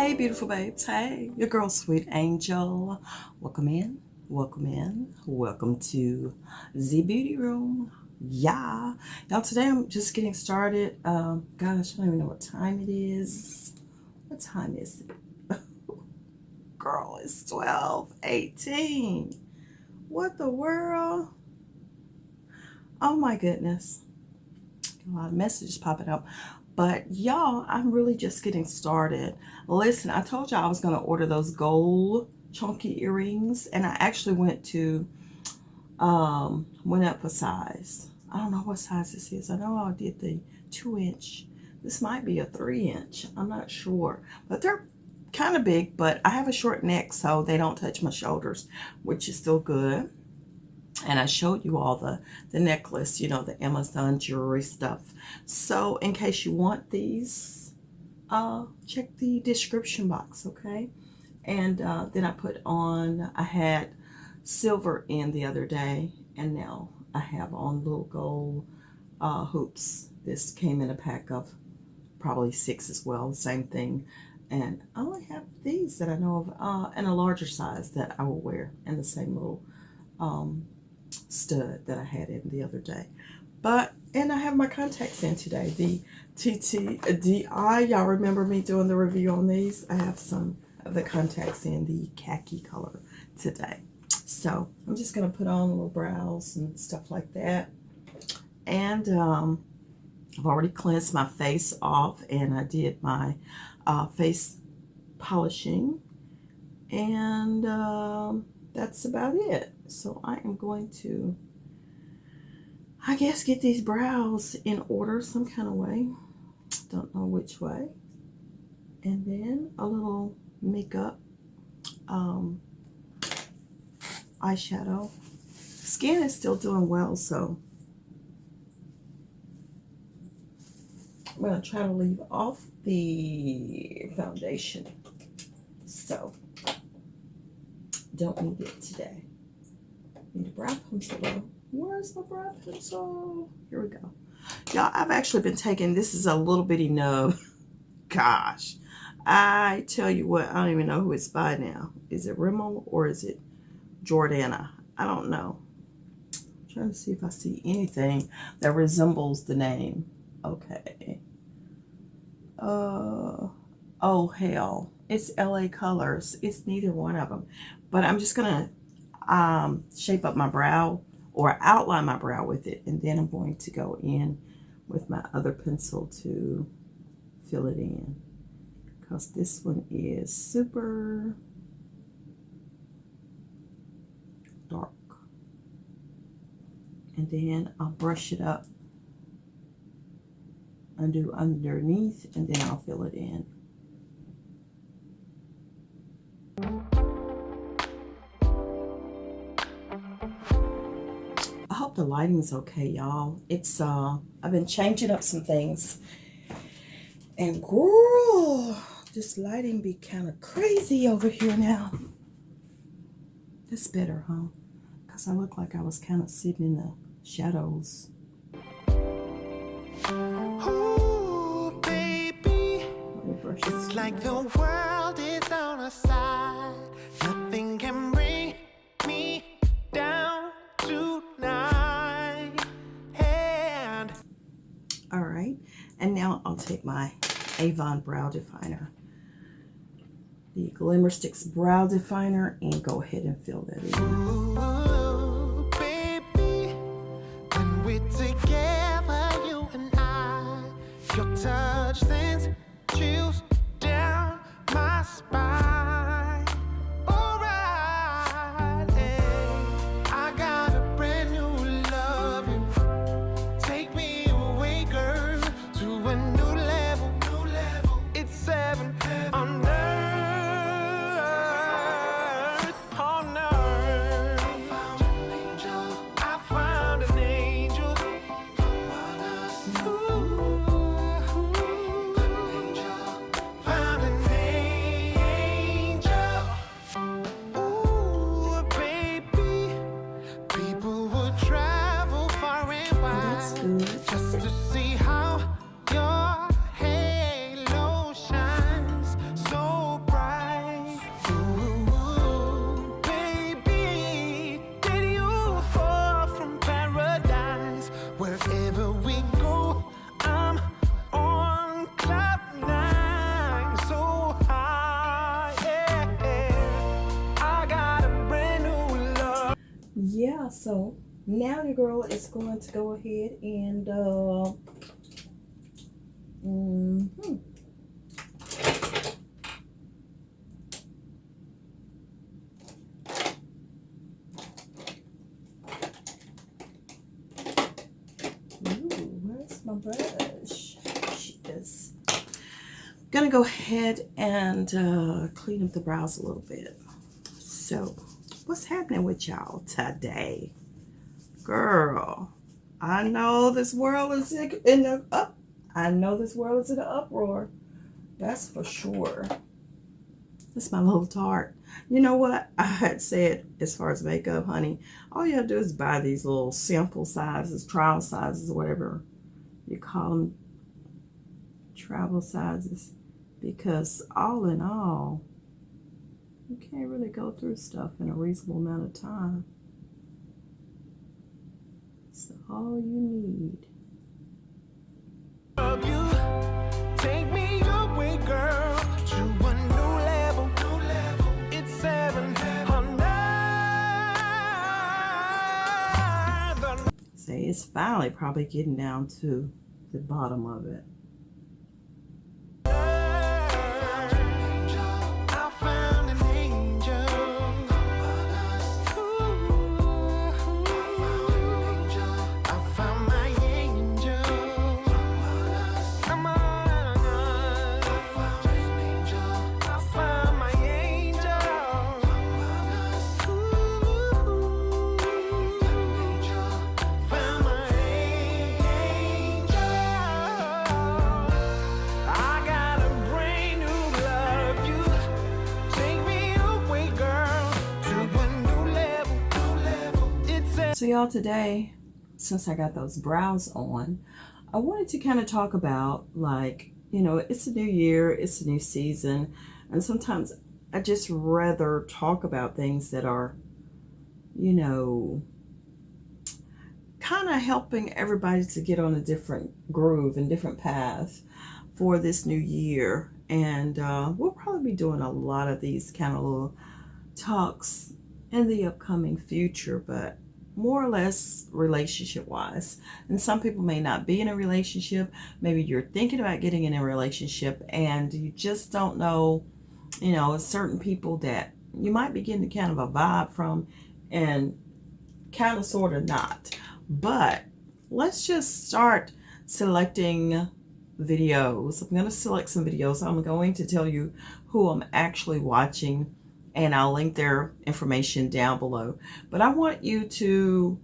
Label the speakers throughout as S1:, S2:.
S1: Hey, beautiful babes. Hey, your girl, Sweet Angel. Welcome in. Welcome in. Welcome to the beauty room. Yeah. Now, today I'm just getting started. Gosh, I don't even know what time it is. What time is it? Girl, it's 12:18. What the world? Oh, my goodness. A lot of messages popping up. But y'all, I'm really just getting started. Listen, I told y'all I was going to order those gold chunky earrings, and I actually went up a size. I don't know what size this is. I know I did the 2-inch. This might be a 3-inch. I'm not sure, but they're kind of big, but I have a short neck, so they don't touch my shoulders, which is still good. And I showed you all the necklace, you know, the Amazon jewelry stuff. So in case you want these, check the description box, okay? And then I put on, I had silver in the other day, and now I have on little gold hoops. This came in a pack of probably 6 as well, the same thing. And I only have these that I know of, and a larger size that I will wear, and the same little stud that I had in the other day. And I have my contacts in today, the TTDI. Y'all remember me doing the review on these? I have some of the contacts in the khaki color today. So I'm just going to put on little brows and stuff like that. And I've already cleansed my face off, and I did my face polishing. And that's about it. So I am going to, I guess, get these brows in order some kind of way. Don't know which way. And then a little makeup, eyeshadow. Skin is still doing well, so I'm going to try to leave off the foundation. So don't need it today. Need a brow pencil though. Where's my brow pencil? Here we go. Y'all, I've actually been taking, this is a little bitty nub. Gosh, I tell you what, I don't even know who it's by now. Is it Rimmel or is it Jordana? I don't know. I'm trying to see if I see anything that resembles the name. Okay. Oh hell. It's LA Colors. It's neither one of them. But I'm just going to shape up my brow or outline my brow with it. And then I'm going to go in with my other pencil to fill it in. Because this one is super dark. And then I'll brush it up and do underneath, and then I'll fill it in. I hope the lighting's okay, y'all. It's I've been changing up some things, and girl, this lighting be kind of crazy over here now. That's better, huh? Because I look like I was kind of sitting in the shadows.
S2: Ooh, baby, it's like the world is on our side. Nothing can bring me down tonight. And
S1: all right, and now I'll take my Avon Brow Definer, the Glimmer Sticks Brow Definer, and go ahead and fill that in.
S2: ooh, baby, when we're together, you and I, your touch sends chills down my spine. Alright, I got a brand new love. Take me away, girl, to a new level. It's 7 on earth, on earth. I found an angel. Found an angel. Ooh, baby, people would travel far and
S1: That's
S2: wide
S1: good.
S2: just to see how your halo shines so Wherever we go, I'm on cloud nine, so high. Yeah. I got a brand new love.
S1: Yeah, so now your girl is going to go ahead and where's my brush? She is gonna go ahead and clean up the brows a little bit. So what's happening with y'all today? Girl, I know this world is in the up. I know this world is in an uproar. That's for sure. That's my little tart. You know what? I had said as far as makeup, honey, all you have to do is buy these little sample sizes, trial sizes, whatever you call them, travel sizes, because all in all, you can't really go through stuff in a reasonable amount of time. It's all you need.
S2: Love you. Take me away, girl, to a new level. It's 7 on
S1: Say it's finally probably getting down to the bottom of it.
S2: I found an angel. I found my angel. Come on. I found my angel. Found my angel. I got a brand new love. You take me away, girl, to a new level. It's
S1: So y'all, today, since I got those brows on, I wanted to kind of talk about, like, you know, it's a new year, it's a new season, and sometimes I just rather talk about things that are, you know, kind of helping everybody to get on a different groove and different path for this new year. And we'll probably be doing a lot of these kind of little talks in the upcoming future, but more or less relationship wise. And some people may not be in a relationship. Maybe you're thinking about getting in a relationship and you just don't know, you know, certain people that you might be getting kind of a vibe from and kind of sort of not. But let's just start selecting videos. I'm going to select some videos. I'm going to tell you who I'm actually watching, and I'll link their information down below. But I want you to,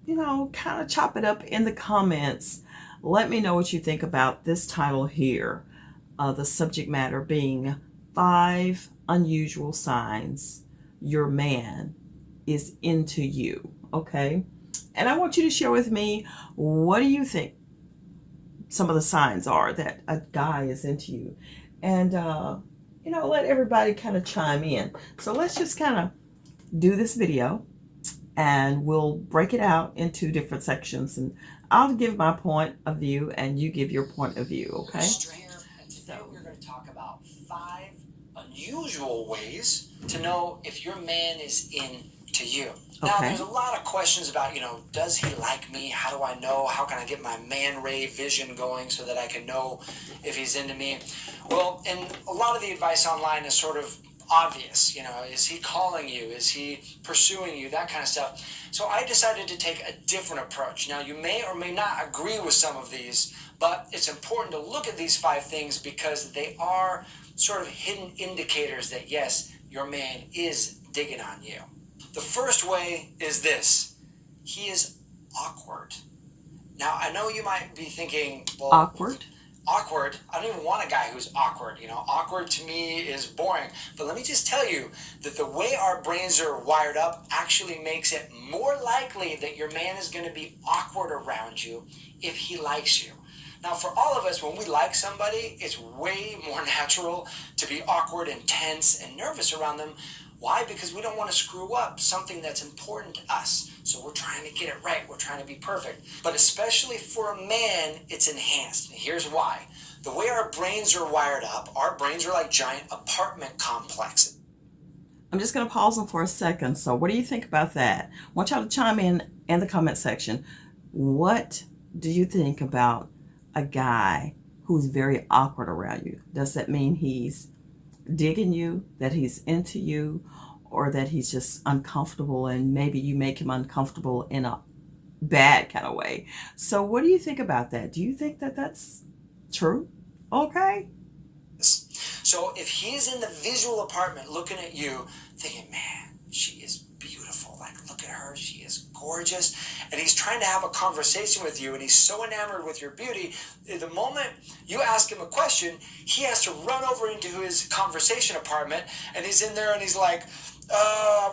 S1: you know, kind of chop it up in the comments. Let me know what you think about this title here. The subject matter being 5 unusual signs your man is into you. Okay? And I want you to share with me, what do you think some of the signs are that a guy is into you? And, you know, let everybody kind of chime in. So let's just kind of do this video and we'll break it out into different sections, and I'll give my point of view and you give your point of view, okay?
S3: So we're going to talk about 5 unusual ways to know if your man is into you. Now,
S1: Okay.
S3: there's a lot of questions about, you know, does he like me? How do I know? How can I get my man ray vision going so that I can know if he's into me? Well, and a lot of the advice online is sort of obvious. You know, is he calling you? Is he pursuing you? That kind of stuff. So I decided to take a different approach. Now, you may or may not agree with some of these, but it's important to look at these 5 things because they are sort of hidden indicators that, yes, your man is digging on you. The first way is this: he is awkward. Now, I know you might be thinking, well,
S1: Awkward?
S3: Awkward? I don't even want a guy who's awkward. You know, awkward to me is boring. But let me just tell you that the way our brains are wired up actually makes it more likely that your man is going to be awkward around you if he likes you. Now, for all of us, when we like somebody, it's way more natural to be awkward and tense and nervous around them. Why? Because we don't want to screw up something that's important to us. So we're trying to get it right. We're trying to be perfect. But especially for a man, it's enhanced. And here's why. The way our brains are wired up, our brains are like giant apartment complexes.
S1: I'm just going to pause them for a second. So what do you think about that? I want y'all to chime in the comment section. What do you think about a guy who's very awkward around you? Does that mean he's digging you, that he's into you, or that he's just uncomfortable and maybe you make him uncomfortable in a bad kind of way? So what do you think about that? Do you think that that's true? Okay.
S3: So if he's in the visual apartment looking at you, thinking, man, she is beautiful. Like, look at her. She is gorgeous. And he's trying to have a conversation with you, and he's so enamored with your beauty. The moment you ask him a question, he has to run over into his conversation apartment, and he's in there, and he's like,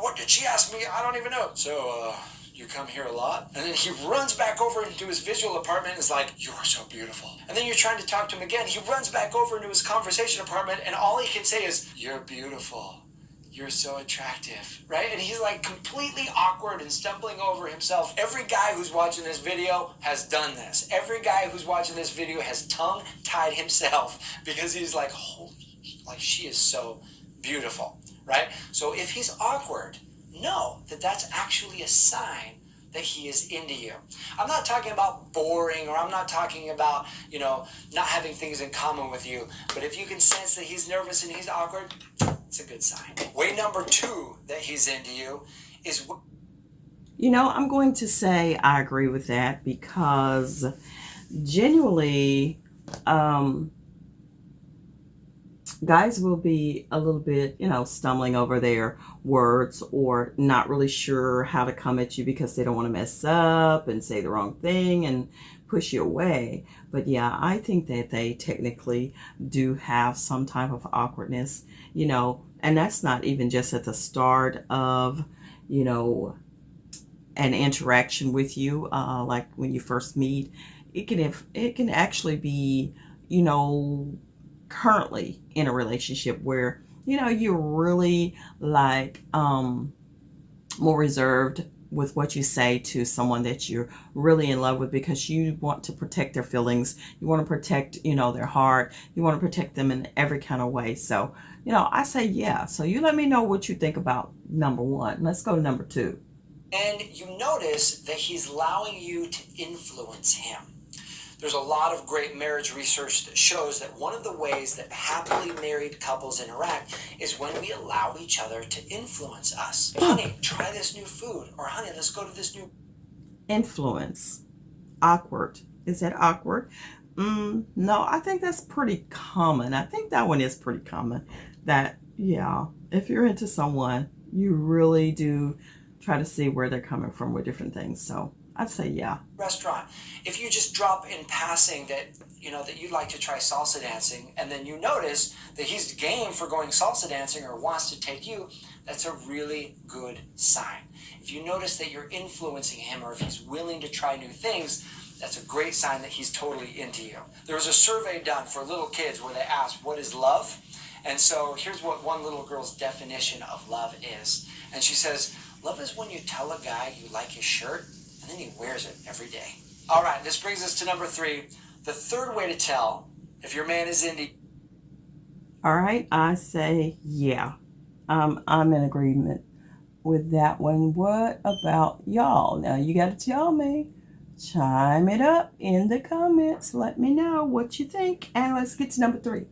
S3: what did she ask me? I don't even know. So, you come here a lot? And then he runs back over into his visual apartment and is like, you are so beautiful. And then you're trying to talk to him again. He runs back over into his conversation apartment, and all he can say is, you're beautiful. You're so attractive, right? And he's like completely awkward and stumbling over himself. Every guy who's watching this video has done this. Every guy who's watching this video has tongue-tied himself because he's like, holy, like she is so beautiful, right? So if he's awkward, know that that's actually a sign that he is into you. I'm not talking about boring, or I'm not talking about, not having things in common with you. But if you can sense that he's nervous and he's awkward, it's a good sign. Way number 2 that he's into you is...
S1: I'm going to say I agree with that, because genuinely, guys will be a little bit, stumbling over their words or not really sure how to come at you because they don't want to mess up and say the wrong thing and push you away. But yeah, I think that they technically do have some type of awkwardness, and that's not even just at the start of, an interaction with you, like when you first meet. It can actually be, currently in a relationship where you're really like more reserved with what you say to someone that you're really in love with, because you want to protect their feelings, you want to protect their heart, you want to protect them in every kind of way. So I say yeah. So you let me know what you think about number 1. Let's go to number 2.
S3: And you notice that he's allowing you to influence him. There's a lot of great marriage research that shows that one of the ways that happily married couples interact is when we allow each other to influence us. Honey, try this new food. Or honey, let's go to this new...
S1: Influence. Awkward. Is that awkward? No, I think that's pretty common. I think that one is pretty common. That, yeah, if you're into someone, you really do try to see where they're coming from with different things. So I'd say yeah.
S3: Restaurant. If you just drop in passing that that you'd like to try salsa dancing, and then you notice that he's game for going salsa dancing or wants to take you, that's a really good sign. If you notice that you're influencing him, or if he's willing to try new things, that's a great sign that he's totally into you. There was a survey done for little kids where they asked, what is love? And so here's what one little girl's definition of love is. And she says, love is when you tell a guy you like his shirt, and then he wears it every day. All right, this brings us to number 3. The third way to tell if your man is into...
S1: All right, I say yeah. I'm in agreement with that one. What about y'all? Now you got to tell me. Chime it up in the comments. Let me know what you think. And let's get to number 3.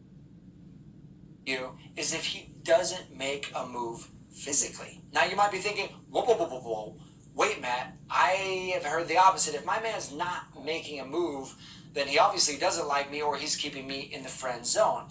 S3: You is if he doesn't make a move physically. Now you might be thinking, whoa. Wait, Matt, I have heard the opposite. If my man's not making a move, then he obviously doesn't like me, or he's keeping me in the friend zone.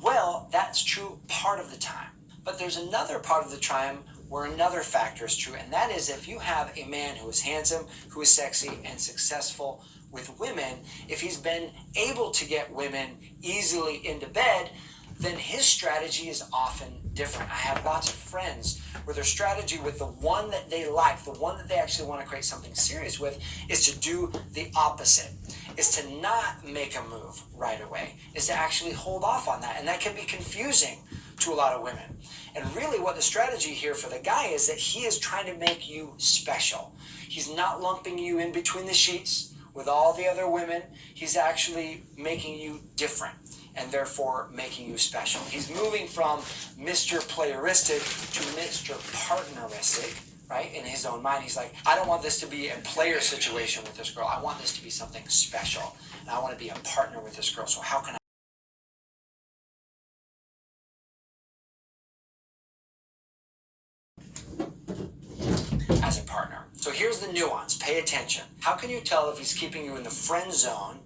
S3: Well, that's true part of the time. But there's another part of the time where another factor is true, and that is if you have a man who is handsome, who is sexy, and successful with women, if he's been able to get women easily into bed, then his strategy is often different. I have lots of friends where their strategy with the one that they like, the one that they actually want to create something serious with, is to do the opposite. Is to not make a move right away. Is to actually hold off on that. And that can be confusing to to a lot of women. And really what the strategy here for the guy is that he is trying to make you special. He's not lumping you in between the sheets with all the other women. He's actually making you different and therefore making you special. He's moving from Mr. Playeristic to Mr. Partneristic, right? In his own mind, he's like, I don't want this to be a player situation with this girl. I want this to be something special. And I want to be a partner with this girl. So how can I as a partner? So here's the nuance. Pay attention. How can you tell if he's keeping you in the friend zone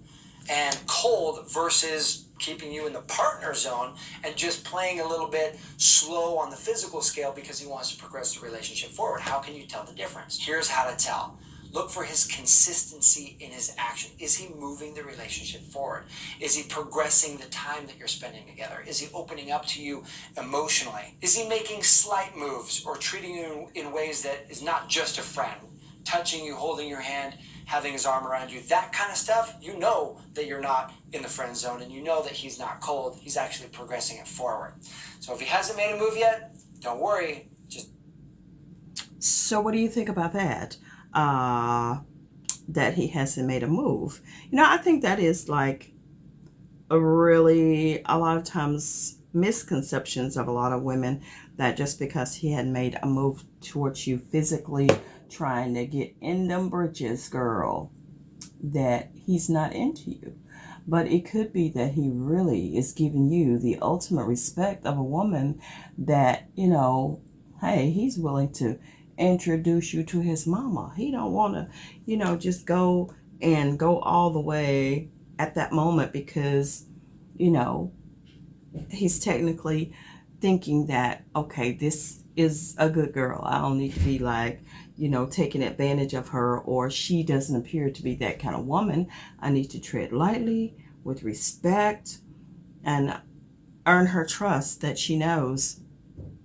S3: and cold versus keeping you in the partner zone and just playing a little bit slow on the physical scale because he wants to progress the relationship forward? How can you tell the difference? Here's how to tell. Look for his consistency in his action. Is he moving the relationship forward? Is he progressing the time that you're spending together? Is he opening up to you emotionally? Is he making slight moves or treating you in ways that is not just a friend? Touching you, holding your hand, having his arm around you, that kind of stuff, you know that you're not in the friend zone and you know that he's not cold. He's actually progressing it forward. So if he hasn't made a move yet, don't worry.
S1: So what do you think about that? That he hasn't made a move. I think that is like a lot of times misconceptions of a lot of women, that just because he hadn't made a move towards you physically, trying to get in them britches, girl, that he's not into you. But it could be that he really is giving you the ultimate respect of a woman that, hey, he's willing to introduce you to his mama. He don't want to, just go all the way at that moment because, he's technically thinking that, okay, this is a good girl. I don't need to be like, taking advantage of her, or she doesn't appear to be that kind of woman. I need to tread lightly with respect and earn her trust that she knows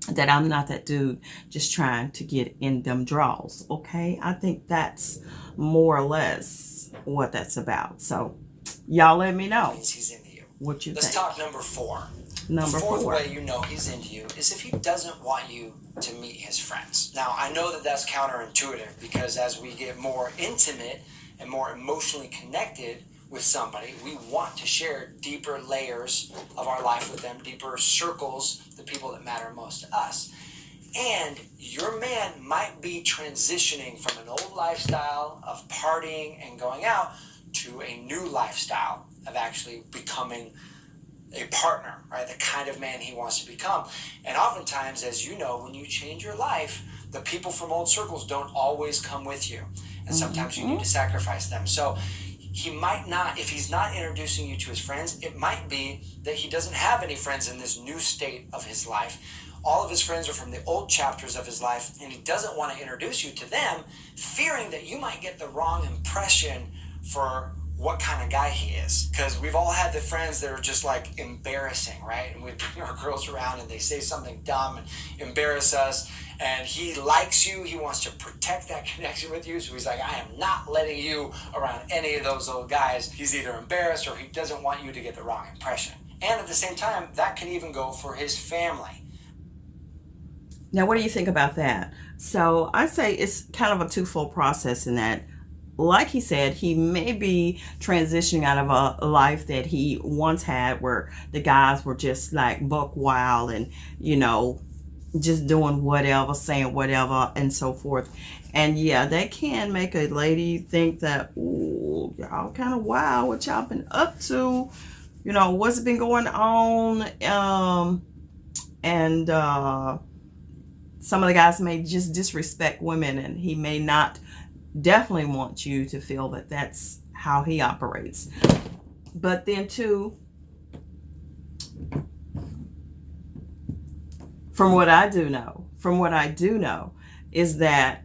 S1: that I'm not that dude just trying to get in them draws. Okay, I think that's more or less what that's about. So y'all let me know
S3: means he's into you.
S1: What you
S3: Let's
S1: think.
S3: talk number 4.
S1: Number
S3: the fourth
S1: 4.
S3: way you know he's into you is if he doesn't want you to meet his friends. Now, I know that that's counterintuitive because as we get more intimate and more emotionally connected with somebody, we want to share deeper layers of our life with them, deeper circles, the people that matter most to us. And your man might be transitioning from an old lifestyle of partying and going out to a new lifestyle of actually becoming a partner, right? The kind of man he wants to become. And oftentimes, as you know, when you change your life, the people from old circles don't always come with you. And sometimes you need to sacrifice them. So he might not, if he's not introducing you to his friends, it might be that he doesn't have any friends in this new state of his life. All of his friends are from the old chapters of his life, and he doesn't want to introduce you to them, fearing that you might get the wrong impression for what kind of guy he is. Because we've all had the friends that are just like embarrassing, right? And we bring our girls around and they say something dumb and embarrass us. And he likes you. He wants to protect that connection with you. So he's like, I am not letting you around any of those old guys. He's either embarrassed or he doesn't want you to get the wrong impression. And at the same time, that can even go for his family.
S1: Now, what do you think about that? So I say it's kind of a twofold process in that, like he said, he may be transitioning out of a life that he once had where the guys were just like buck wild and, just doing whatever, saying whatever, and so forth. And yeah, that can make a lady think that, ooh, y'all kind of wild, what y'all been up to, what's been going on. And some of the guys may just disrespect women, and he may not definitely want you to feel that that's how he operates. But then too, from what I do know is that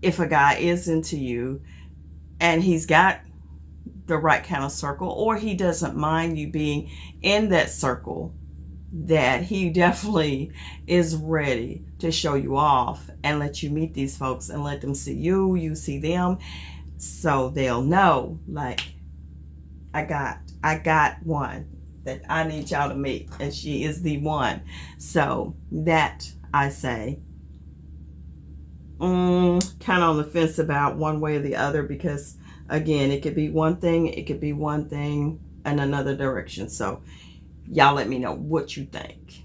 S1: if a guy is into you and he's got the right kind of circle, or he doesn't mind you being in that circle, that he definitely is ready to show you off and let you meet these folks and let them see you see them, so they'll know, like, I got one that I need y'all to meet, and she is the one. So that I say, kind of on the fence about one way or the other, because again, it could be one thing, it could be one thing and another direction. So y'all let me know what you think.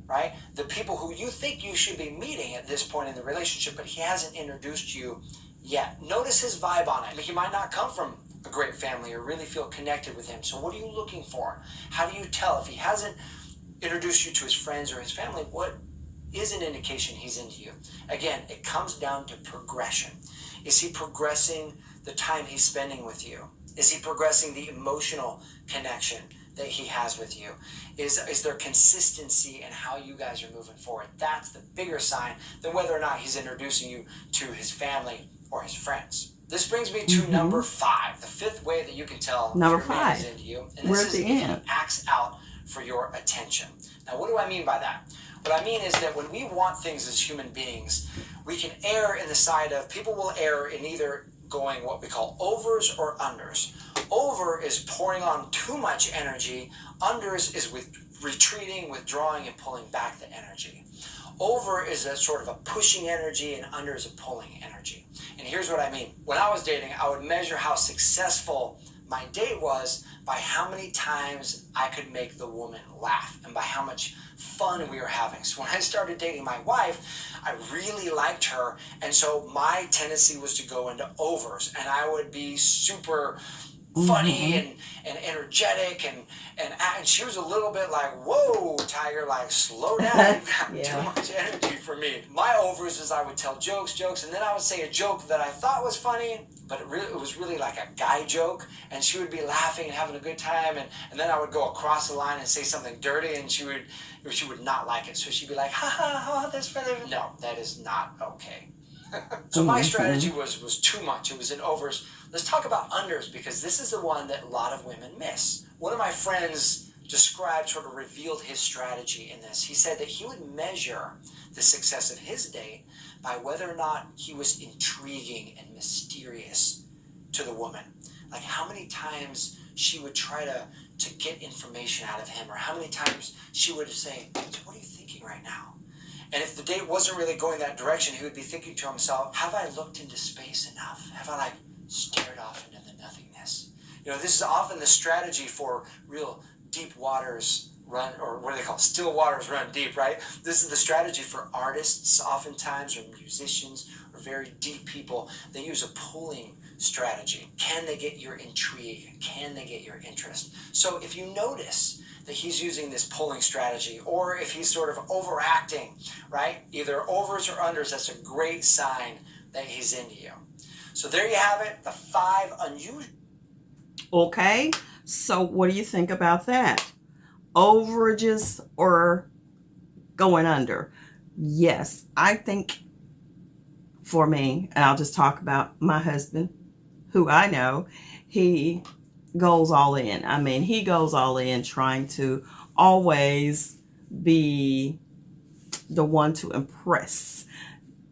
S3: Right? The people who you think you should be meeting at this point in the relationship, but he hasn't introduced you yet. Notice his vibe on it. He might not come from a great family or really feel connected with him. So what are you looking for? How do you tell if he hasn't introduced you to his friends or his family? What is an indication he's into you? Again, it comes down to progression. Is he progressing the time he's spending with you? Is he progressing the emotional connection that he has with you? Is there consistency in how you guys are moving forward? That's the bigger sign than whether or not he's introducing you to his family or his friends. This brings me to number 5, the 5th way that you can tell
S1: Number
S3: if your man
S1: 5.
S3: is into you. And
S1: We're
S3: this
S1: at
S3: is
S1: the
S3: if
S1: end.
S3: he acts out for your attention. Now, what do I mean by that? What I mean is that when we want things as human beings, we can err in the side of, people will err in either going what we call overs or unders. Over is pouring on too much energy. Unders is retreating, withdrawing, and pulling back the energy. Over is a sort of a pushing energy, and under is a pulling energy. And here's what I mean. When I was dating, I would measure how successful my date was by how many times I could make the woman laugh and by how much fun we were having. So when I started dating my wife, I really liked her, and so my tendency was to go into overs, and I would be super funny and energetic, and she was a little bit like, whoa, Tiger, like, slow down, you've got too much energy for me. My overs is I would tell jokes, and then I would say a joke that I thought was funny, but it was really like a guy joke, and she would be laughing and having a good time, and then I would go across the line and say something dirty, and she would not like it. So she'd be like, ha ha, that's funny. No, that is not okay. So my strategy was too much. It was in overs. Let's talk about unders, because this is the one that a lot of women miss. One of my friends described, sort of revealed his strategy in this. He said that he would measure the success of his date by whether or not he was intriguing and mysterious to the woman. Like how many times she would try to get information out of him, or how many times she would say, so what are you thinking right now? And if the date wasn't really going that direction, he would be thinking to himself, have I looked into space enough? Have I like stared off into the nothingness? You know, this is often the strategy for real deep waters run, or what do they call it? Still waters run deep, right? This is the strategy for artists oftentimes, or musicians, or very deep people. They use a pulling strategy. Can they get your intrigue? Can they get your interest? So if you notice that he's using this pulling strategy, or if he's sort of overacting, right? Either overs or unders, that's a great sign that he's into you. So there you have it, the 5 unusual.
S1: Okay, so what do you think about that? Overages or going under? Yes, I think for me, and I'll just talk about my husband, who I know, he goes all in. I mean, he goes all in trying to always be the one to impress,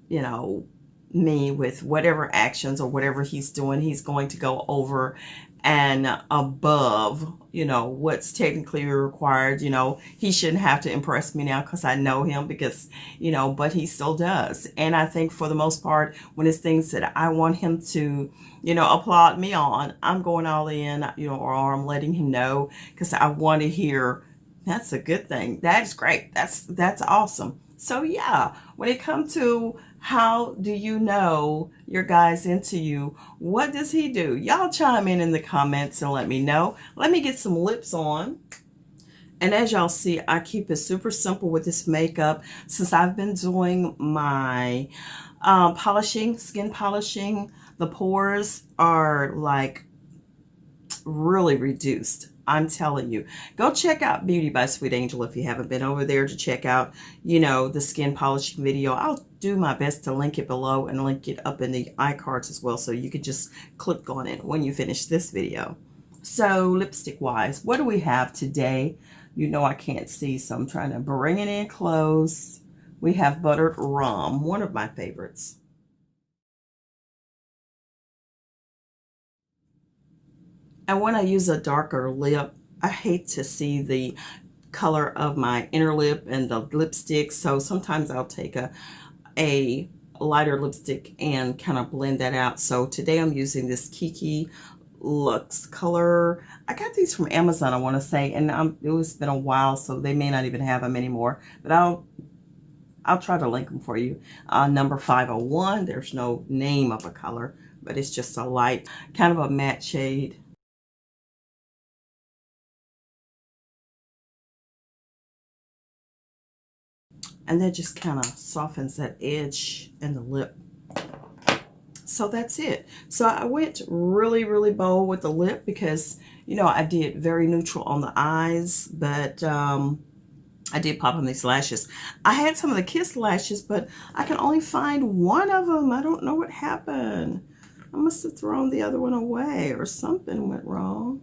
S1: you know, me with whatever actions or whatever he's doing. He's going to go over and above, you know, what's technically required. You know, he shouldn't have to impress me now because I know him, because, you know, but he still does. And I think for the most part, when it's things that I want him to, you know, applaud me on, I'm going all in, you know, or I'm letting him know, because I want to hear, that's a good thing. That's great. That's awesome. So yeah, when it comes to how do you know your guy's into you, what does he do? Y'all chime in the comments and let me know. Let me get some lips on. And as y'all see, I keep it super simple with this makeup. Since I've been doing my polishing, skin polishing, the pores are like really reduced. I'm telling you, go check out Beauty by Sweet Angel if you haven't been over there to check out, you know, the skin polishing video. I'll do my best to link it below and link it up in the iCards as well, so you could just click on it when you finish this video. So lipstick wise, what do we have today? You know I can't see, so I'm trying to bring it in close. We have Buttered Rum, one of my favorites. And when I use a darker lip, I hate to see the color of my inner lip and the lipstick, so sometimes I'll take a lighter lipstick and kind of blend that out. So today I'm using this Kiki Luxe color. I got these from Amazon, I want to say, and it's been a while, so they may not even have them anymore, but I'll try to link them for you. Number 501, there's no name of a color, but it's just a light, kind of a matte shade. And that just kind of softens that edge in the lip. So that's it. So I went really, really bold with the lip because, you know, I did very neutral on the eyes, but I did pop on these lashes. I had some of the Kiss lashes, but I can only find one of them. I don't know what happened. I must have thrown the other one away or something went wrong.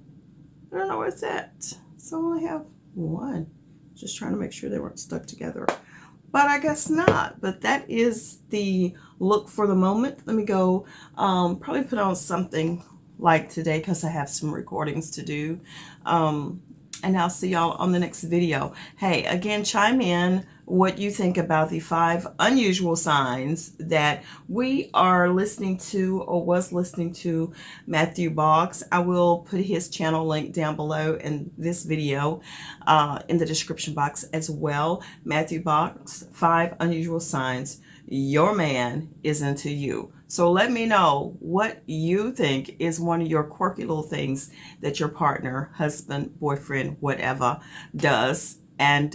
S1: I don't know where it's at. So I only have one. Just trying to make sure they weren't stuck together. But I guess not. But that is the look for the moment. Let me go probably put on something like today because I have some recordings to do. And I'll see y'all on the next video. Hey, again, chime in what you think about the 5 unusual signs that we are listening to or was listening to Matthew Boggs. I will put his channel link down below in this video in the description box as well. Matthew Boggs, 5 unusual signs your man is into you. So let me know what you think is one of your quirky little things that your partner, husband, boyfriend, whatever does. And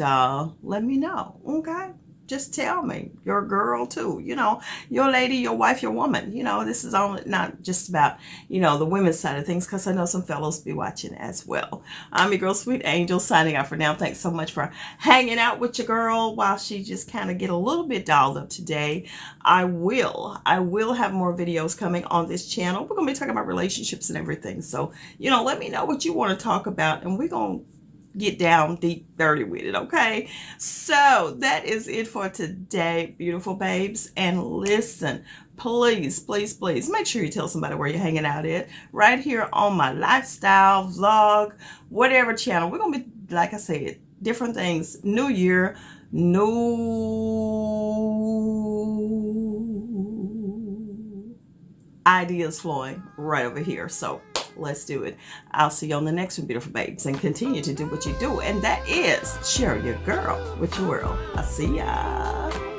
S1: let me know, okay? Just tell me. You're a girl too, you know, your lady, your wife, your woman. You know, this is only not just about, you know, the women's side of things, because I know some fellows be watching as well. I'm your girl, Sweet Angel, signing out for now. Thanks so much for hanging out with your girl while she just kind of get a little bit dolled up today. I will have more videos coming on this channel. We're going to be talking about relationships and everything. So, you know, let me know what you want to talk about, and we're going to get down deep dirty with it, okay? So that is it for today, beautiful babes. And listen, please, please, please make sure you tell somebody where you're hanging out at right here on my lifestyle vlog, whatever channel. We're gonna be, like I said, different things. New year, new ideas flowing right over here. So let's do it. I'll see you on the next one, beautiful babes, and continue to do what you do, and that is share your girl with your world. I'll see ya.